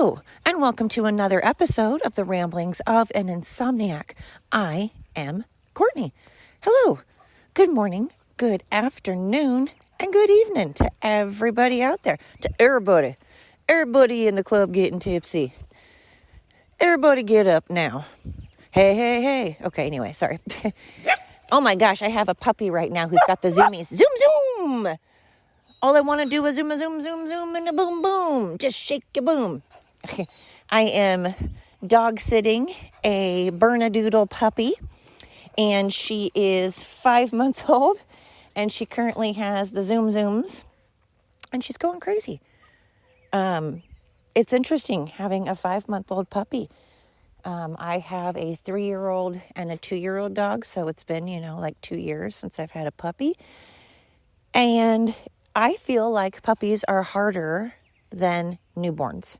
Hello, and welcome to another episode of the Ramblings of an Insomniac. I am Courtney. Hello, good morning, good afternoon, and good evening to everybody out there. To everybody. Everybody in the club getting tipsy. Everybody get up now. Hey. Okay, anyway, sorry. Oh my gosh, I have a puppy right now who's got the zoomies. Zoom! All I want to do is zoom, and a boom, boom. Just shake a boom. I am dog sitting a Bernedoodle puppy, and she is 5 months old, and she currently has the zooms, and she's going crazy. It's interesting having a 5-month-old puppy. I have a 3-year-old and a 2-year-old dog, so it's been, like 2 years since I've had a puppy. And I feel like puppies are harder than newborns.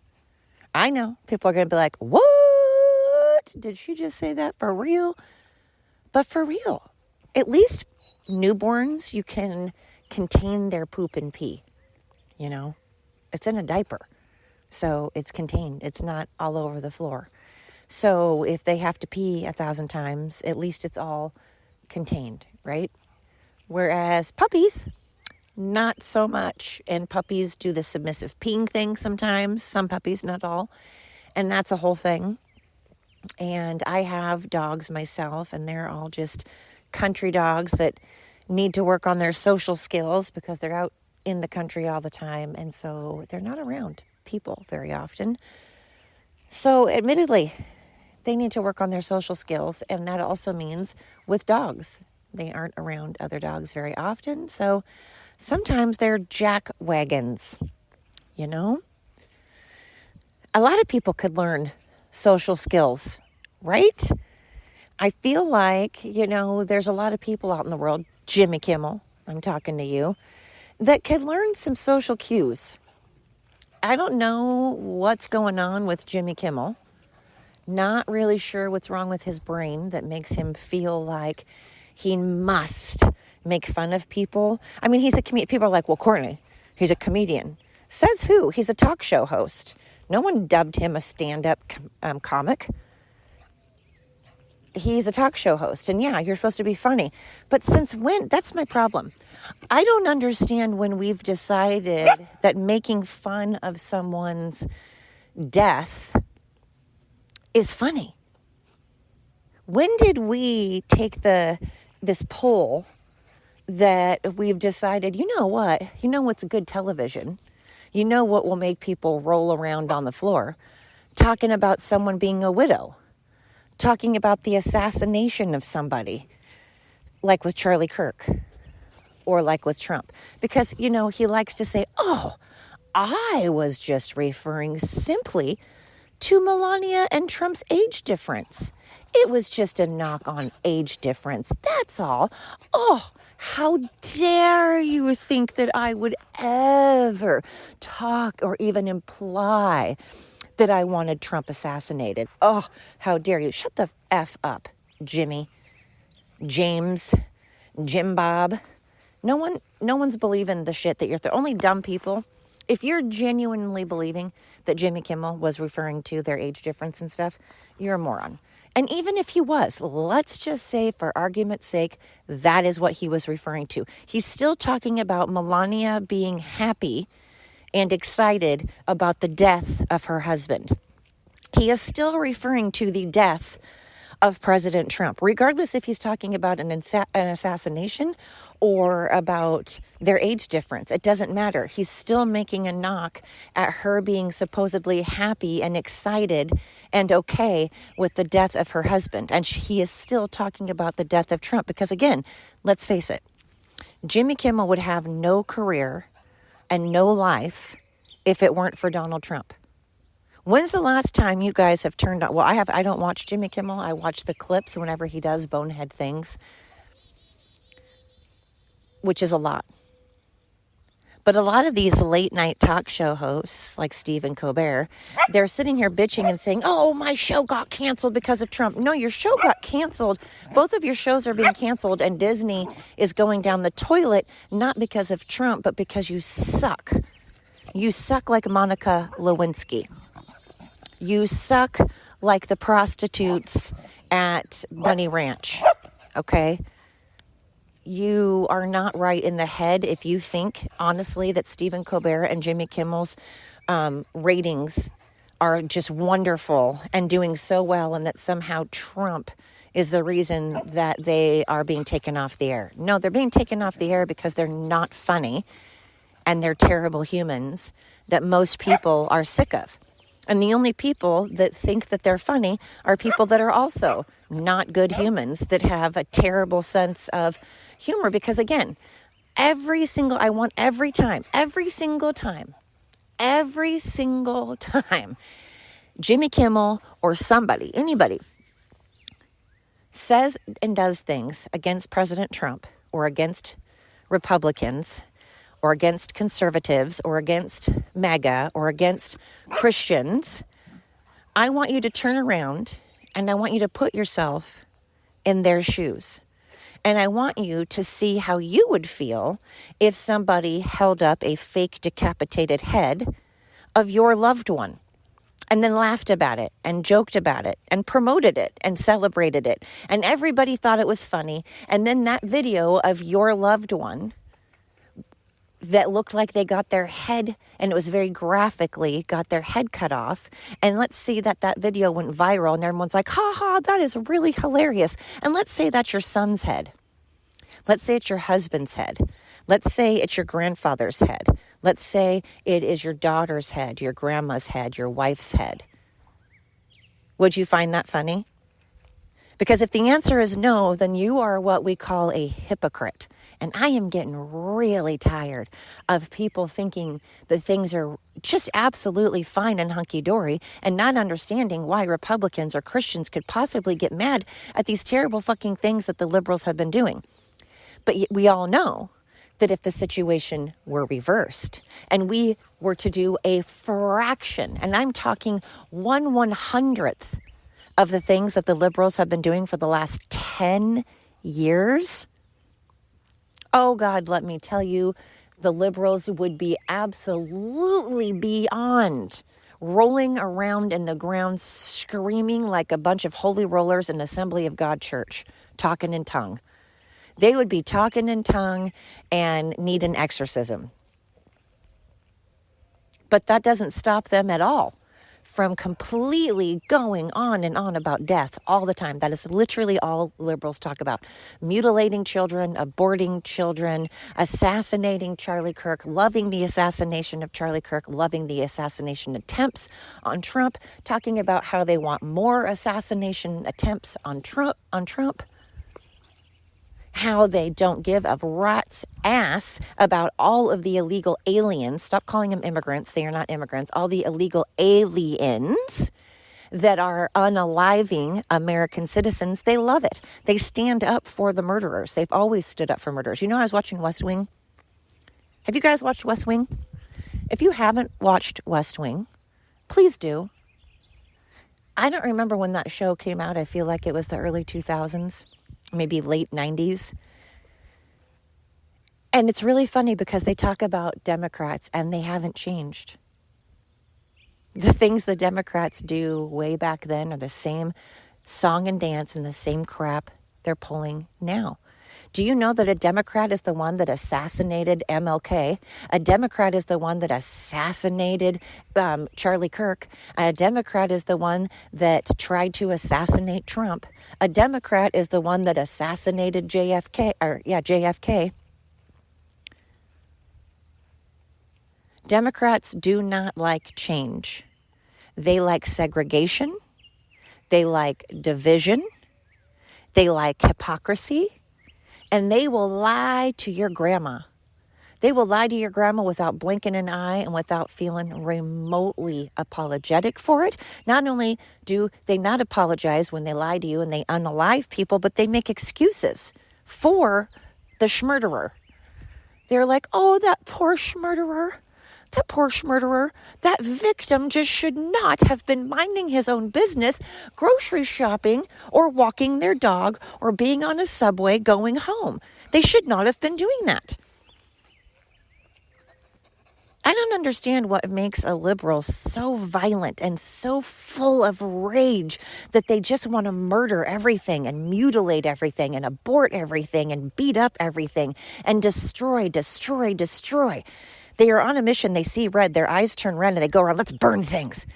I know people are going to be like, what? Did she just say that for real? But for real, at least newborns, you can contain their poop and pee. It's in a diaper. So it's contained. It's not all over the floor. So if they have to pee 1,000 times, at least it's all contained, right? Whereas puppies, not so much. And puppies do the submissive peeing thing sometimes. Some puppies, not all. And that's a whole thing. And I have dogs myself, and they're all just country dogs that need to work on their social skills because they're out in the country all the time. And so they're not around people very often. So admittedly, they need to work on their social skills. And that also means with dogs, they aren't around other dogs very often. So sometimes they're jack wagons, A lot of people could learn social skills, right? I feel like, there's a lot of people out in the world, Jimmy Kimmel, I'm talking to you, that could learn some social cues. I don't know what's going on with Jimmy Kimmel. Not really sure what's wrong with his brain that makes him feel like he must make fun of people. I mean, he's a comedian. People are like, well, Courtney, he's a comedian. Says who? He's a talk show host. No one dubbed him a stand-up comic. He's a talk show host. And yeah, you're supposed to be funny. But since when? That's my problem. I don't understand when we've decided that making fun of someone's death is funny. When did we take this poll that we've decided, you know what's good television? You know what will make people roll around on the floor? Talking about someone being a widow. Talking about the assassination of somebody. Like with Charlie Kirk. Or like with Trump. Because, he likes to say, oh, I was just referring simply to Melania and Trump's age difference. It was just a knock on age difference. That's all. Oh, how dare you think that I would ever talk or even imply that I wanted Trump assassinated. Oh, how dare you. Shut the F up, Jimmy, James, Jim Bob. No one's believing the shit that you're... Only dumb people. If you're genuinely believing that Jimmy Kimmel was referring to their age difference and stuff, you're a moron. And even if he was, let's just say for argument's sake, that is what he was referring to. He's still talking about Melania being happy and excited about the death of her husband. He is still referring to the death of President Trump, regardless if he's talking about an assassination or about their age difference. It doesn't matter. He's still making a knock at her being supposedly happy and excited and okay with the death of her husband. And he is still talking about the death of Trump because, again, let's face it, Jimmy Kimmel would have no career and no life if it weren't for Donald Trump. When's the last time you guys have turned on... Well, I don't watch Jimmy Kimmel. I watch the clips whenever he does bonehead things, which is a lot. But a lot of these late night talk show hosts, like Stephen Colbert, they're sitting here bitching and saying, oh, my show got canceled because of Trump. No, your show got canceled. Both of your shows are being canceled, and Disney is going down the toilet, not because of Trump, but because you suck. You suck like Monica Lewinsky. You suck like the prostitutes at Bunny Ranch, okay? You are not right in the head if you think, honestly, that Stephen Colbert and Jimmy Kimmel's ratings are just wonderful and doing so well, and that somehow Trump is the reason that they are being taken off the air. No, they're being taken off the air because they're not funny and they're terrible humans that most people are sick of. And the only people that think that they're funny are people that are also not good humans, that have a terrible sense of humor. Because again, every single time Jimmy Kimmel or anybody says and does things against President Trump or against Republicans or against conservatives or against MAGA or against Christians, I want you to turn around and I want you to put yourself in their shoes. And I want you to see how you would feel if somebody held up a fake decapitated head of your loved one and then laughed about it and joked about it and promoted it and celebrated it. And everybody thought it was funny. And then that video of your loved one that looked like they got their head, and it was very graphically, got their head cut off. And let's say that video went viral and everyone's like, ha ha, that is really hilarious. And let's say that's your son's head. Let's say it's your husband's head. Let's say it's your grandfather's head. Let's say it is your daughter's head, your grandma's head, your wife's head. Would you find that funny? Because if the answer is no, then you are what we call a hypocrite. And I am getting really tired of people thinking that things are just absolutely fine and hunky-dory and not understanding why Republicans or Christians could possibly get mad at these terrible fucking things that the liberals have been doing. But we all know that if the situation were reversed and we were to do a fraction, and I'm talking 1/100th of the things that the liberals have been doing for the last 10 years, oh God, let me tell you, the liberals would be absolutely beyond rolling around in the ground, screaming like a bunch of holy rollers in Assembly of God church, talking in tongue. They would be talking in tongue and need an exorcism. But that doesn't stop them at all from completely going on and on about death all the time. That is literally all liberals talk about. Mutilating children, aborting children, assassinating Charlie Kirk, loving the assassination of Charlie Kirk, loving the assassination attempts on Trump, talking about how they want more assassination attempts on Trump. How they don't give a rat's ass about all of the illegal aliens. Stop calling them immigrants. They are not immigrants. All the illegal aliens that are unaliving American citizens. They love it. They stand up for the murderers. They've always stood up for murderers. You know, I was watching West Wing. Have you guys watched West Wing? If you haven't watched West Wing, please do. I don't remember when that show came out. I feel like it was the early 2000s. Maybe late 90s. And it's really funny because they talk about Democrats and they haven't changed. The things the Democrats do way back then are the same song and dance and the same crap they're pulling now. Do you know that a Democrat is the one that assassinated MLK? A Democrat is the one that assassinated Charlie Kirk. A Democrat is the one that tried to assassinate Trump. A Democrat is the one that assassinated JFK. Democrats do not like change. They like segregation. They like division. They like hypocrisy. And they will lie to your grandma. They will lie to your grandma without blinking an eye and without feeling remotely apologetic for it. Not only do they not apologize when they lie to you and they unalive people, but they make excuses for the schmurderer. They're like, oh, that poor schmurderer. That victim just should not have been minding his own business, grocery shopping, or walking their dog, or being on a subway going home. They should not have been doing that. I don't understand what makes a liberal so violent and so full of rage that they just want to murder everything and mutilate everything and abort everything and beat up everything and destroy, destroy, destroy. They are on a mission. They see red. Their eyes turn red and they go around, let's burn things.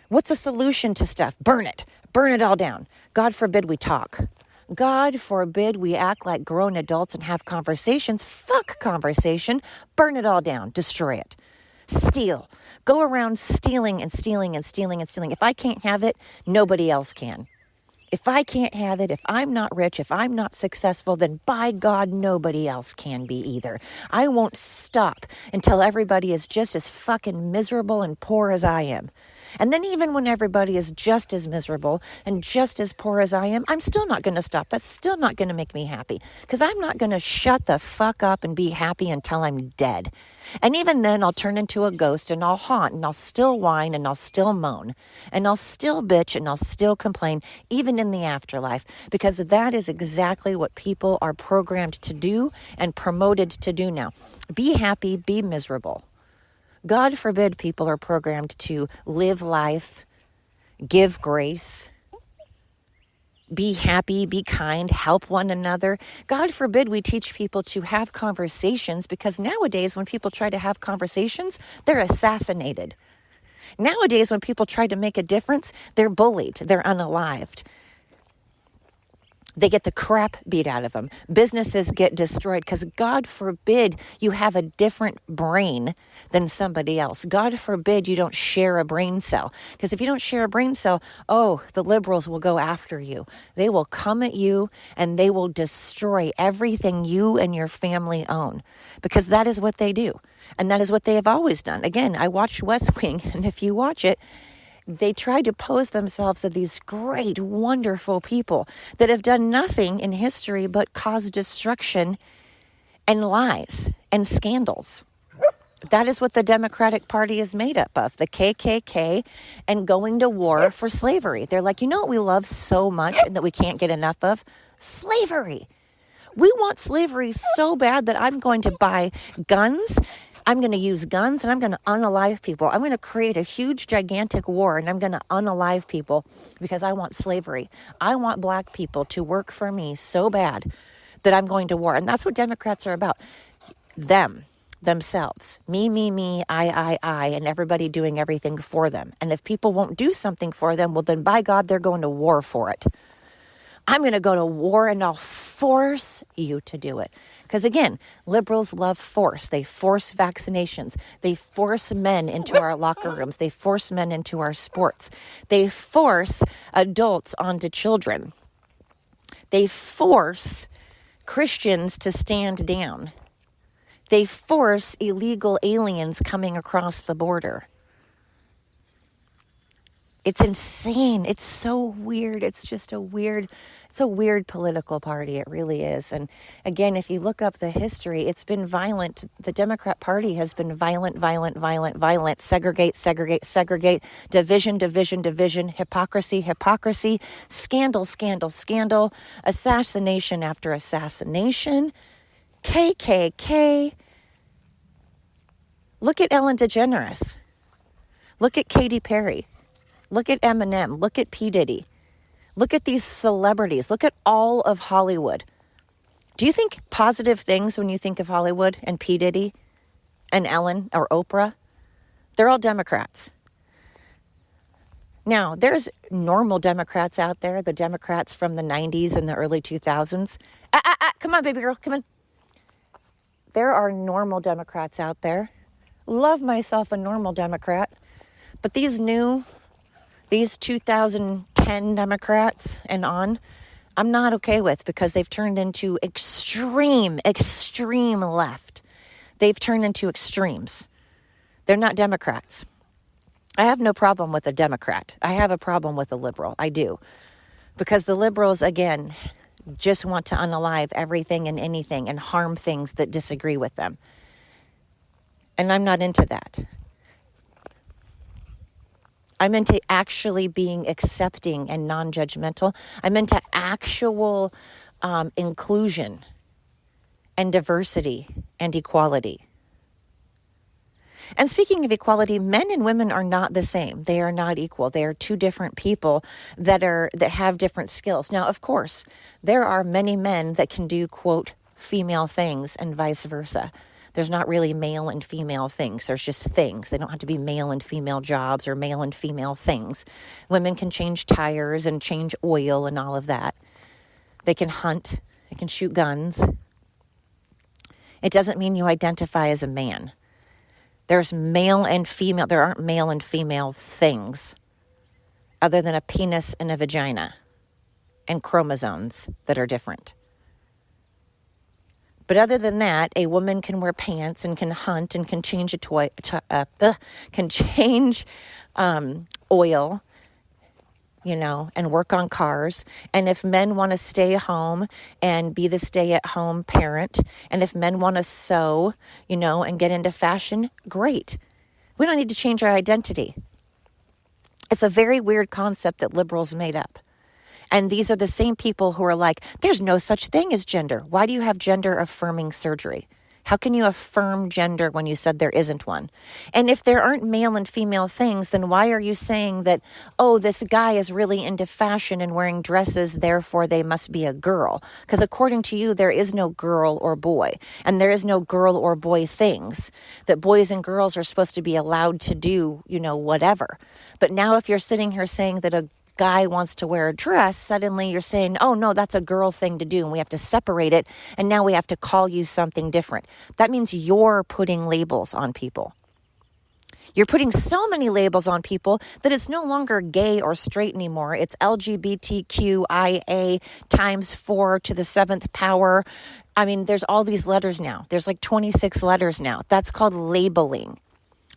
What's a solution to stuff? Burn it. Burn it all down. God forbid we talk. God forbid we act like grown adults and have conversations. Fuck conversation. Burn it all down. Destroy it. Steal. Go around stealing and stealing and stealing and stealing. If I can't have it, nobody else can. If I can't have it, if I'm not rich, if I'm not successful, then by God, nobody else can be either. I won't stop until everybody is just as fucking miserable and poor as I am. And then even when everybody is just as miserable and just as poor as I am, I'm still not going to stop. That's still not going to make me happy because I'm not going to shut the fuck up and be happy until I'm dead. And even then I'll turn into a ghost and I'll haunt and I'll still whine and I'll still moan and I'll still bitch and I'll still complain even in the afterlife because that is exactly what people are programmed to do and promoted to do now. Be happy, be miserable. God forbid people are programmed to live life, give grace, be happy, be kind, help one another. God forbid we teach people to have conversations because nowadays when people try to have conversations, they're assassinated. Nowadays when people try to make a difference, they're bullied, they're unalived. They get the crap beat out of them. Businesses get destroyed because God forbid you have a different brain than somebody else. God forbid you don't share a brain cell. Because if you don't share a brain cell, the liberals will go after you. They will come at you and they will destroy everything you and your family own. Because that is what they do. And that is what they have always done. Again, I watched West Wing, and if you watch it, they try to pose themselves as these great, wonderful people that have done nothing in history but cause destruction and lies and scandals. That is what the Democratic Party is made up of, the KKK and going to war for slavery. They're like, you know what we love so much and that we can't get enough of? Slavery. We want slavery so bad that I'm going to buy guns. I'm going to use guns and I'm going to unalive people. I'm going to create a huge, gigantic war and I'm going to unalive people because I want slavery. I want black people to work for me so bad that I'm going to war. And that's what Democrats are about. Themselves. Me, I, and everybody doing everything for them. And if people won't do something for them, well, then by God, they're going to war for it. I'm going to go to war and I'll force you to do it. Because again, liberals love force. They force vaccinations. They force men into our locker rooms. They force men into our sports. They force adults onto children. They force Christians to stand down. They force illegal aliens coming across the border. It's insane. It's so weird. It's a weird political party. It really is. And again, if you look up the history, it's been violent. The Democrat Party has been violent, segregate, division, hypocrisy, scandal, assassination after assassination, KKK. Look at Ellen DeGeneres. Look at Katy Perry. Look at Eminem. Look at P. Diddy. Look at these celebrities. Look at all of Hollywood. Do you think positive things when you think of Hollywood and P. Diddy and Ellen or Oprah? They're all Democrats. Now, there's normal Democrats out there, the Democrats from the 90s and the early 2000s. Come on, baby girl, come on. There are normal Democrats out there. Love myself a normal Democrat. But these 2010 Democrats and on, I'm not okay with because they've turned into extreme left. They've turned into extremes. They're not Democrats. I have no problem with a Democrat. I have a problem with a liberal. I do. Because the liberals, again, just want to unalive everything and anything and harm things that disagree with them. And I'm not into that. I'm into actually being accepting and non-judgmental. I'm into actual inclusion and diversity and equality. And speaking of equality, men and women are not the same. They are not equal. They are two different people that have different skills. Now, of course, there are many men that can do, quote, female things and vice versa. There's not really male and female things. There's just things. They don't have to be male and female jobs or male and female things. Women can change tires and change oil and all of that. They can hunt. They can shoot guns. It doesn't mean you identify as a man. There's male and female. There aren't male and female things other than a penis and a vagina and chromosomes that are different. But other than that, a woman can wear pants and can hunt and can change oil, and work on cars. And if men want to stay home and be the stay-at-home parent, and if men want to sew, and get into fashion, great. We don't need to change our identity. It's a very weird concept that liberals made up. And these are the same people who are like, there's no such thing as gender. Why do you have gender affirming surgery? How can you affirm gender when you said there isn't one? And if there aren't male and female things, then why are you saying that, this guy is really into fashion and wearing dresses, therefore they must be a girl? Because according to you, there is no girl or boy, and there is no girl or boy things, that boys and girls are supposed to be allowed to do, whatever. But now if you're sitting here saying that a guy wants to wear a dress, suddenly you're saying, oh no, that's a girl thing to do, and we have to separate it, and now we have to call you something different. That means you're putting labels on people. You're putting so many labels on people that it's no longer gay or straight anymore. It's LGBTQIA times 4 to the 7th power. I mean, there's all these letters now. There's like 26 letters now. That's called labeling.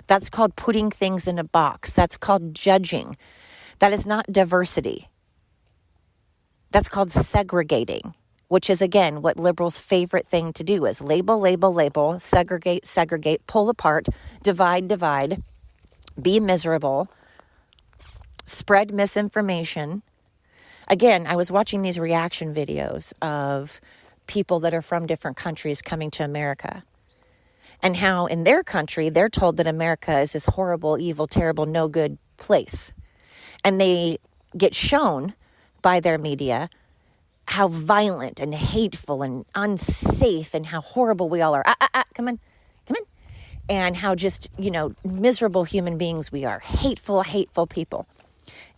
That's called putting things in a box. That's called judging. That is not diversity. That's called segregating, which is, again, what liberals' favorite thing to do is label, segregate, pull apart, divide, be miserable, spread misinformation. Again, I was watching these reaction videos of people that are from different countries coming to America, and how in their country, they're told that America is this horrible, evil, terrible, no good place. And they get shown by their media how violent and hateful and unsafe and how horrible we all are. Come in. And how just, miserable human beings we are. Hateful people.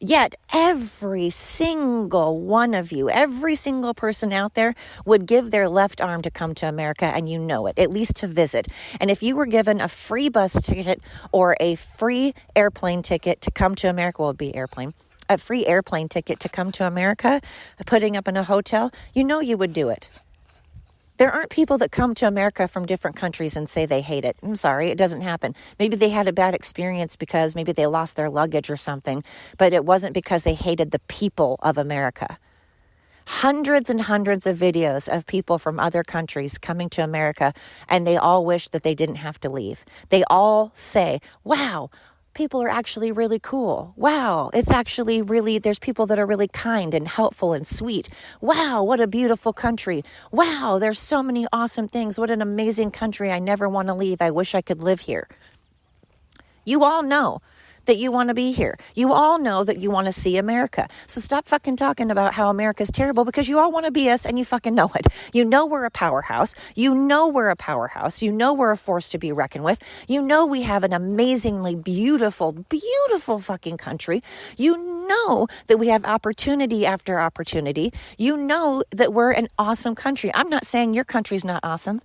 Yet every single one of you, every single person out there would give their left arm to come to America, and you know it, at least to visit. And if you were given a free bus ticket or a free airplane ticket to come to America, a free airplane ticket to come to America, putting up in a hotel, you would do it. There aren't people that come to America from different countries and say they hate it. I'm sorry, it doesn't happen. Maybe they had a bad experience because maybe they lost their luggage or something, but it wasn't because they hated the people of America. Hundreds and hundreds of videos of people from other countries coming to America, and they all wish that they didn't have to leave. They all say, wow, people are actually really cool. Wow, it's actually really, there's people that are really kind and helpful and sweet. Wow, what a beautiful country. Wow, there's so many awesome things. What an amazing country. I never want to leave. I wish I could live here. You all know that you want to be here. You all know that you want to see America. So stop fucking talking about how America's terrible, because you all want to be us and you fucking know it. You know we're a powerhouse. You know we're a powerhouse. You know we're a force to be reckoned with. You know we have an amazingly beautiful, beautiful fucking country. You know that we have opportunity after opportunity. You know that we're an awesome country. I'm not saying your country's not awesome.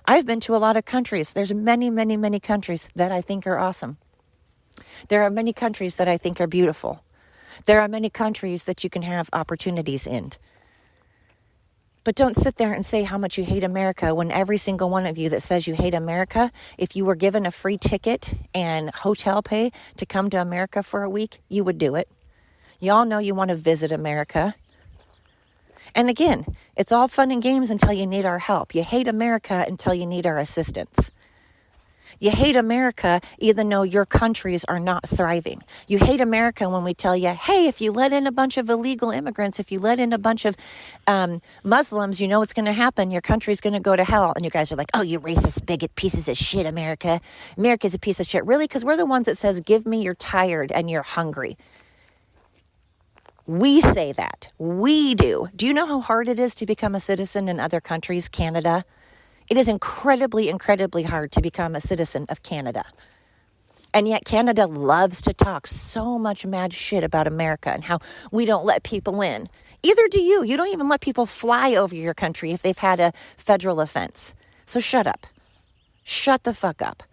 I've been to a lot of countries. There's many, many, many countries that I think are awesome. There are many countries that I think are beautiful. There are many countries that you can have opportunities in. But don't sit there and say how much you hate America when every single one of you that says you hate America, if you were given a free ticket and hotel pay to come to America for a week, you would do it. You all know you want to visit America. And again, it's all fun and games until you need our help. You hate America until you need our assistance. You hate America even though your countries are not thriving. You hate America when we tell you, hey, if you let in a bunch of illegal immigrants, if you let in a bunch of Muslims, you know what's going to happen. Your country's going to go to hell. And you guys are like, oh, you racist, bigot, pieces of shit, America. America's a piece of shit. Really? Because we're the ones that says, give me, you're tired and you're hungry. We say that. We do. Do you know how hard it is to become a citizen in other countries, Canada? It is incredibly, incredibly hard to become a citizen of Canada. And yet Canada loves to talk so much mad shit about America and how we don't let people in. Either do you. You don't even let people fly over your country if they've had a federal offense. So shut up. Shut the fuck up.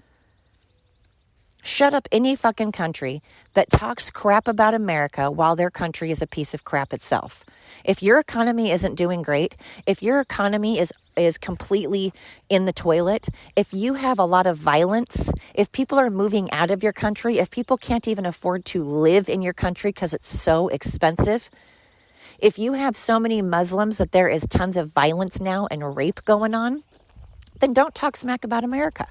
Shut up any fucking country that talks crap about America while their country is a piece of crap itself. If your economy isn't doing great, if your economy is completely in the toilet, if you have a lot of violence, if people are moving out of your country, if people can't even afford to live in your country because it's so expensive, if you have so many Muslims that there is tons of violence now and rape going on, then don't talk smack about America.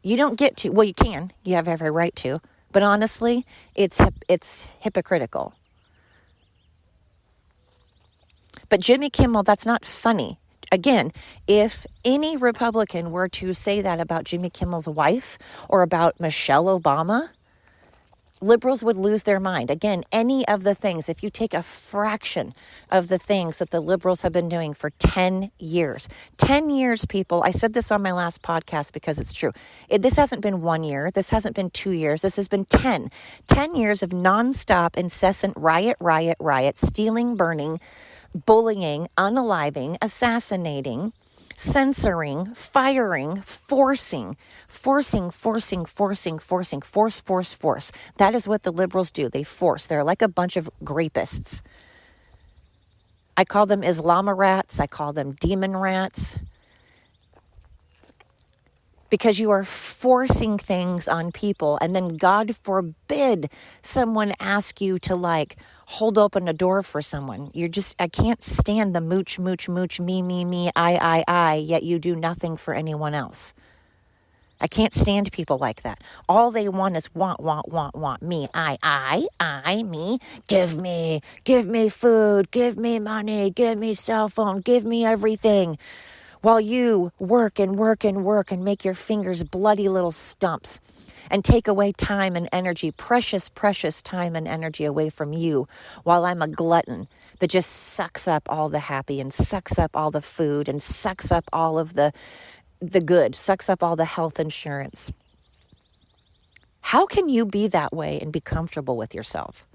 You don't get to, well, you can, you have every right to, but honestly, it's hypocritical. But Jimmy Kimmel, that's not funny. Again, if any Republican were to say that about Jimmy Kimmel's wife or about Michelle Obama, liberals would lose their mind. Again, any of the things, if you take a fraction of the things that the liberals have been doing for 10 years, 10 years, people, I said this on my last podcast because it's true. This hasn't been 1 year. This hasn't been 2 years. This has been 10 years of nonstop, incessant riot, stealing, burning, bullying, unaliving, assassinating, censoring, firing, force. That is what the liberals do. They force. They're like a bunch of rapists. I call them Islamorats. I call them demon rats. Because you are forcing things on people, and then God forbid someone ask you to hold open a door for someone. I can't stand the mooch, me, I, yet you do nothing for anyone else. I can't stand people like that. All they want is want, me, I, me, give me food, give me money, give me cell phone, give me everything. While you work and make your fingers bloody little stumps and take away time and energy, precious time and energy away from you, while I'm a glutton that just sucks up all the happy and sucks up all the food and sucks up all of the good, sucks up all the health insurance. How can you be that way and be comfortable with yourself?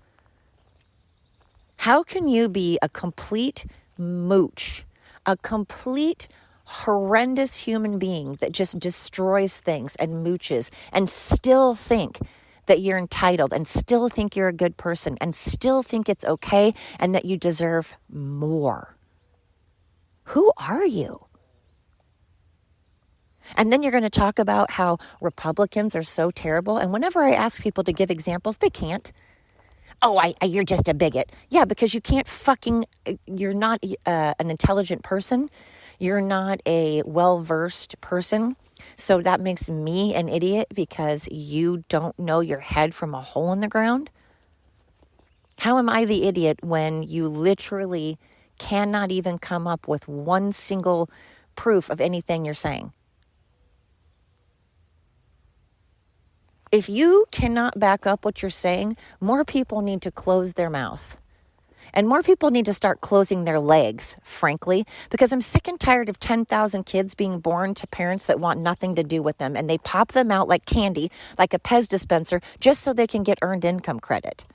How can you be a complete mooch, a complete horrendous human being that just destroys things and mooches and still think that you're entitled and still think you're a good person and still think it's okay and that you deserve more? Who are you? And then you're going to talk about how Republicans are so terrible. And whenever I ask people to give examples, they can't. Oh, you're just a bigot. Yeah, because you can't you're not an intelligent person. You're not a well-versed person. So that makes me an idiot because you don't know your head from a hole in the ground. How am I the idiot when you literally cannot even come up with one single proof of anything you're saying? If you cannot back up what you're saying, more people need to close their mouth. And more people need to start closing their legs, frankly, because I'm sick and tired of 10,000 kids being born to parents that want nothing to do with them. And they pop them out like candy, like a Pez dispenser, just so they can get earned income credit.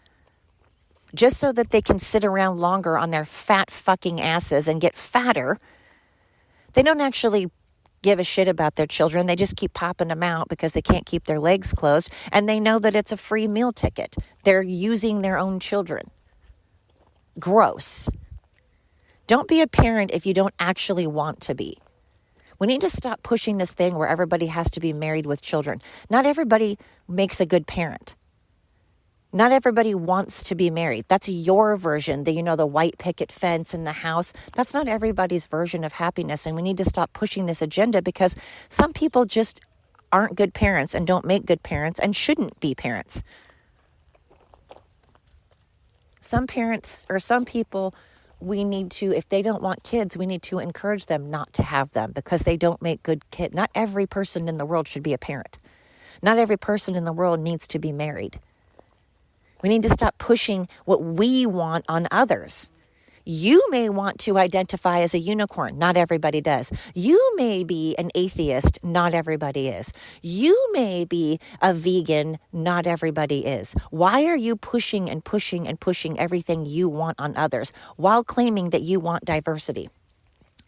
Just so that they can sit around longer on their fat fucking asses and get fatter. They don't actually give a shit about their children. They just keep popping them out because they can't keep their legs closed. And they know that it's a free meal ticket. They're using their own children. Gross. Don't be a parent if you don't actually want to be. We need to stop pushing this thing where everybody has to be married with children. Not everybody makes a good parent. Not everybody wants to be married. That's your version, the white picket fence in the house. That's not everybody's version of happiness. And we need to stop pushing this agenda because some people just aren't good parents and don't make good parents and shouldn't be parents. Some parents or some people, we need to, if they don't want kids, we need to encourage them not to have them because they don't make good kids. Not every person in the world should be a parent. Not every person in the world needs to be married. We need to stop pushing what we want on others. You may want to identify as a unicorn. Not everybody does. You may be an atheist. Not everybody is. You may be a vegan. Not everybody is. Why are you pushing and pushing and pushing everything you want on others while claiming that you want diversity?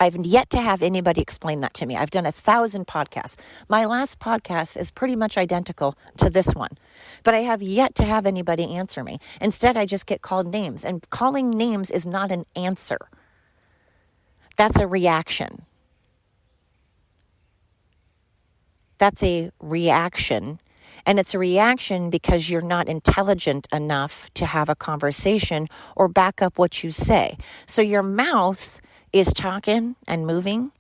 I've yet to have anybody explain that to me. I've done 1,000 podcasts. My last podcast is pretty much identical to this one, but I have yet to have anybody answer me. Instead, I just get called names, and calling names is not an answer. That's a reaction. That's a reaction. And it's a reaction because you're not intelligent enough to have a conversation or back up what you say. So your mouth is talking and moving,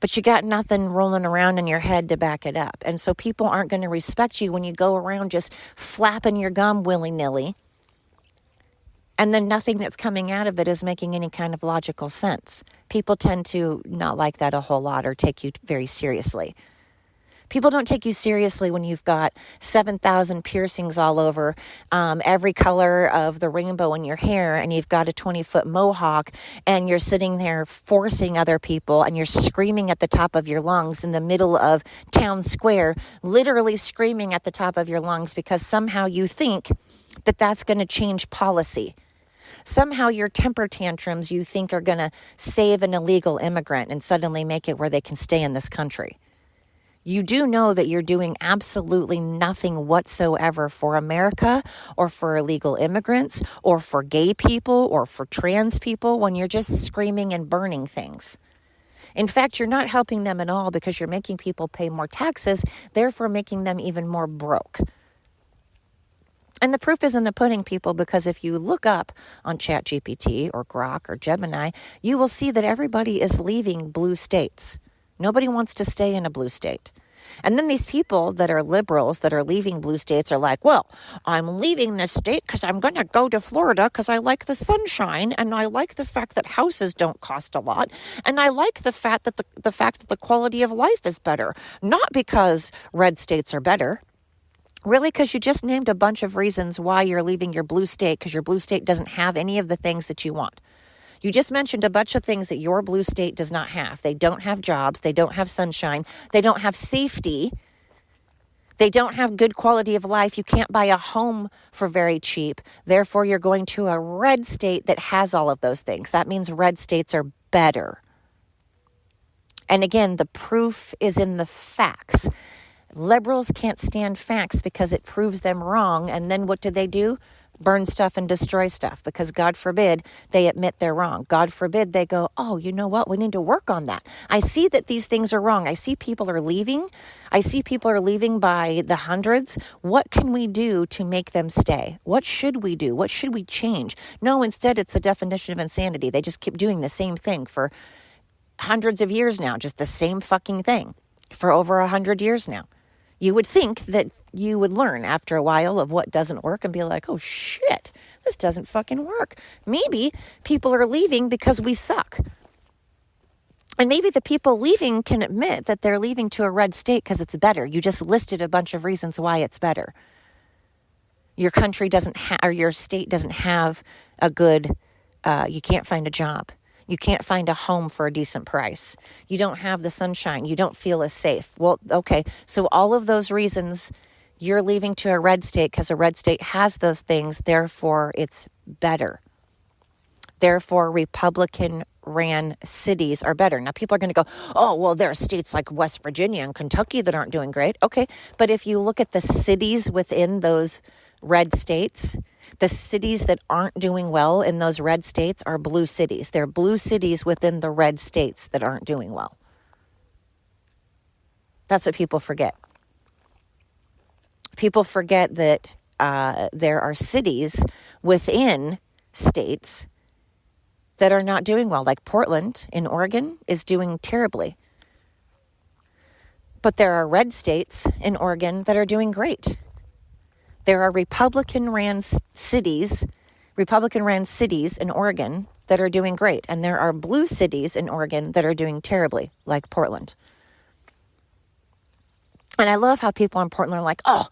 but you got nothing rolling around in your head to back it up. And so people aren't going to respect you when you go around just flapping your gum willy-nilly, and then nothing that's coming out of it is making any kind of logical sense. People tend to not like that a whole lot or take you very seriously. People don't take you seriously when you've got 7,000 piercings all over, every color of the rainbow in your hair, and you've got a 20-foot mohawk, and you're sitting there forcing other people, and you're screaming at the top of your lungs in the middle of town square, literally screaming at the top of your lungs because somehow you think that that's going to change policy. Somehow your temper tantrums you think are going to save an illegal immigrant and suddenly make it where they can stay in this country. You do know that you're doing absolutely nothing whatsoever for America or for illegal immigrants or for gay people or for trans people when you're just screaming and burning things. In fact, you're not helping them at all because you're making people pay more taxes, therefore making them even more broke. And the proof is in the pudding, people, because if you look up on ChatGPT or Grok or Gemini, you will see that everybody is leaving blue states. Nobody wants to stay in a blue state. And then these people that are liberals that are leaving blue states are like, well, I'm leaving this state because I'm going to go to Florida because I like the sunshine and I like the fact that houses don't cost a lot. And I like the fact that the quality of life is better, not because red states are better. Really, because you just named a bunch of reasons why you're leaving your blue state because your blue state doesn't have any of the things that you want. You just mentioned a bunch of things that your blue state does not have. They don't have jobs. They don't have sunshine. They don't have safety. They don't have good quality of life. You can't buy a home for very cheap. Therefore, you're going to a red state that has all of those things. That means red states are better. And again, the proof is in the facts. Liberals can't stand facts because it proves them wrong. And then what do? Burn stuff and destroy stuff because God forbid they admit they're wrong. God forbid they go, oh, you know what? We need to work on that. I see that these things are wrong. I see people are leaving. I see people are leaving by the hundreds. What can we do to make them stay? What should we do? What should we change? No, instead it's the definition of insanity. They just keep doing the same thing for hundreds of years now, just the same fucking thing for over 100 years now. You would think that you would learn after a while of what doesn't work and be like, oh shit, this doesn't fucking work. Maybe people are leaving because we suck. And maybe the people leaving can admit that they're leaving to a red state because it's better. You just listed a bunch of reasons why it's better. Your country doesn't have, or your state doesn't have a good, you can't find a job. You can't find a home for a decent price. You don't have the sunshine. You don't feel as safe. Well, okay. So all of those reasons, you're leaving to a red state because a red state has those things. Therefore, it's better. Therefore, Republican-ran cities are better. Now, people are going to go, oh, well, there are states like West Virginia and Kentucky that aren't doing great. Okay. But if you look at the cities within those red states, the cities that aren't doing well in those red states are blue cities. They're blue cities within the red states that aren't doing well. That's what people forget. People forget that there are cities within states that are not doing well. Like Portland in Oregon is doing terribly. But there are red states in Oregon that are doing great. There are Republican-ran cities in Oregon that are doing great. And there are blue cities in Oregon that are doing terribly, like Portland. And I love how people in Portland are like, oh,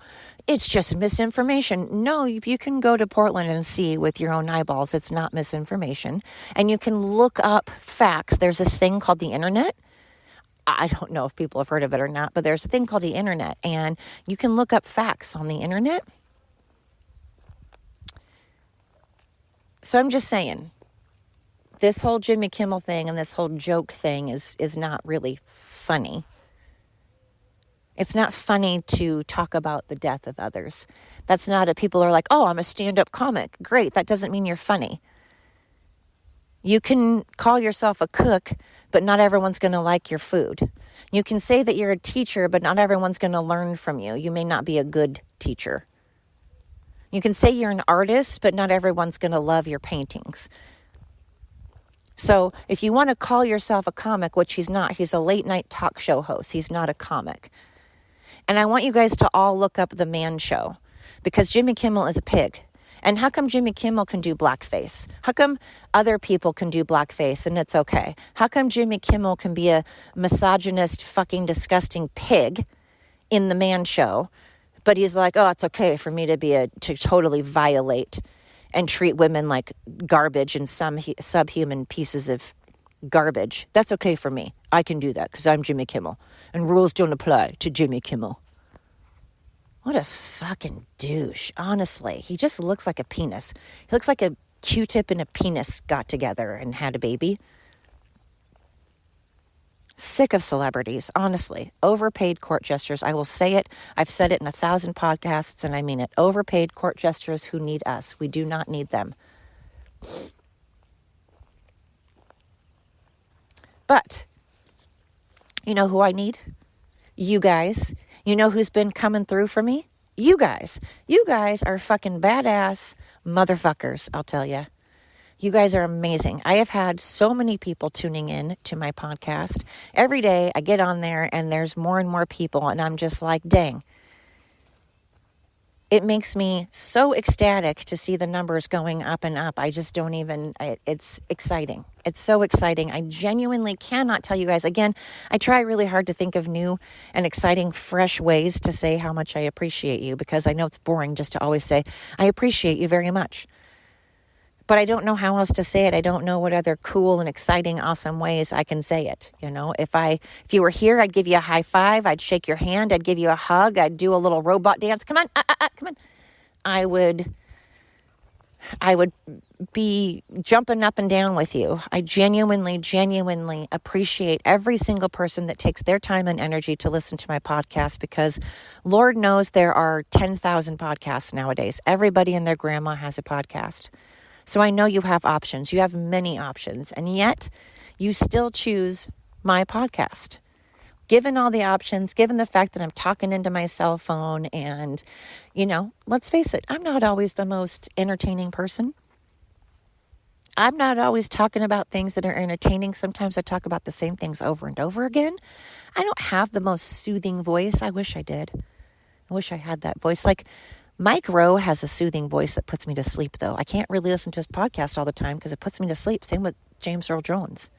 it's just misinformation. No, you can go to Portland and see with your own eyeballs. It's not misinformation. And you can look up facts. There's this thing called the internet. I don't know if people have heard of it or not, but there's a thing called the internet. And you can look up facts on the internet. So I'm just saying, this whole Jimmy Kimmel thing and this whole joke thing is not really funny. It's not funny to talk about the death of others. That's not it. People are like, oh, I'm a stand-up comic. Great. That doesn't mean you're funny. You can call yourself a cook, but not everyone's going to like your food. You can say that you're a teacher, but not everyone's going to learn from you. You may not be a good teacher. You can say you're an artist, but not everyone's going to love your paintings. So if you want to call yourself a comic, which he's not, he's a late night talk show host. He's not a comic. And I want you guys to all look up The Man Show, because Jimmy Kimmel is a pig. And how come Jimmy Kimmel can do blackface? How come other people can do blackface and it's okay? How come Jimmy Kimmel can be a misogynist, fucking disgusting pig in The Man Show, but he's like, oh, it's okay for me to totally violate and treat women like garbage and some subhuman pieces of garbage. That's okay for me. I can do that because I'm Jimmy Kimmel. And rules don't apply to Jimmy Kimmel. What a fucking douche. Honestly, he just looks like a penis. He looks like a Q-tip and a penis got together and had a baby. Sick of celebrities, honestly. Overpaid court gestures. I will say it. I've said it in 1,000 podcasts, and I mean it. Overpaid court gestures who need us. We do not need them. But you know who I need? You guys. You know who's been coming through for me? You guys. You guys are fucking badass motherfuckers, I'll tell you. You guys are amazing. I have had so many people tuning in to my podcast. Every day I get on there and there's more and more people and I'm just like, dang. It makes me so ecstatic to see the numbers going up and up. I just don't even, it's exciting. It's so exciting. I genuinely cannot tell you guys. Again, I try really hard to think of new and exciting, fresh ways to say how much I appreciate you, because I know it's boring just to always say, I appreciate you very much. But I don't know how else to say it. I don't know what other cool and exciting, awesome ways I can say it. You know, if you were here, I'd give you a high five. I'd shake your hand. I'd give you a hug. I'd do a little robot dance. Come on, come on. I would be jumping up and down with you. I genuinely appreciate every single person that takes their time and energy to listen to my podcast, because Lord knows there are 10,000 podcasts nowadays. Everybody and their grandma has a podcast. So I know you have options. You have many options. And yet you still choose my podcast. Given all the options, given the fact that I'm talking into my cell phone and, you know, let's face it, I'm not always the most entertaining person. I'm not always talking about things that are entertaining. Sometimes I talk about the same things over and over again. I don't have the most soothing voice. I wish I did. I wish I had that voice. Like, Mike Rowe has a soothing voice that puts me to sleep, though. I can't really listen to his podcast all the time because it puts me to sleep. Same with James Earl Jones.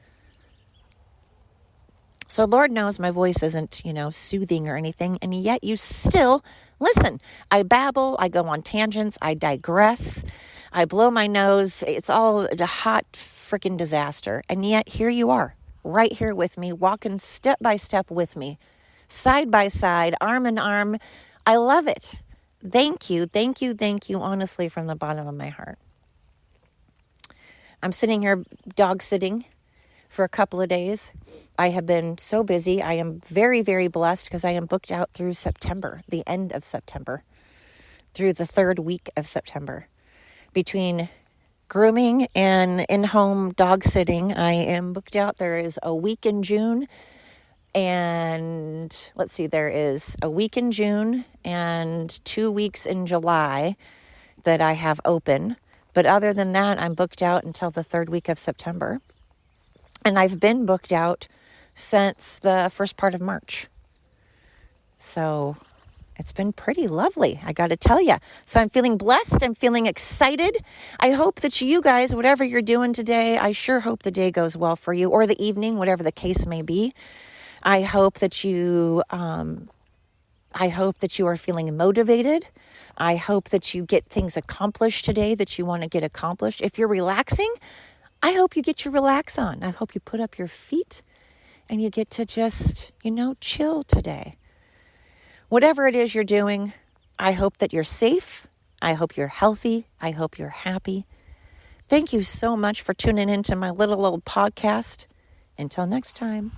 So Lord knows my voice isn't, soothing or anything, and yet you still listen. I babble, I go on tangents, I digress, I blow my nose. It's all a hot freaking disaster. And yet here you are, right here with me, walking step by step with me, side by side, arm in arm. I love it. Thank you, honestly, from the bottom of my heart. I'm sitting here dog sitting for a couple of days. I have been so busy. I am very, very blessed because I am booked out through September, the end of September, through the third week of September. Between grooming and in-home dog sitting, I am booked out. There is a week in June. And let's see, there is a week in June and 2 weeks in July that I have open. But other than that, I'm booked out until the third week of September. And I've been booked out since the first part of March. So it's been pretty lovely, I got to tell you. So I'm feeling blessed. I'm feeling excited. I hope that you guys, whatever you're doing today, I sure hope the day goes well for you, or the evening, whatever the case may be. I hope that you are feeling motivated. I hope that you get things accomplished today that you want to get accomplished. If you're relaxing, I hope you get your relax on. I hope you put up your feet and you get to just, chill today. Whatever it is you're doing, I hope that you're safe. I hope you're healthy. I hope you're happy. Thank you so much for tuning into my little old podcast. Until next time.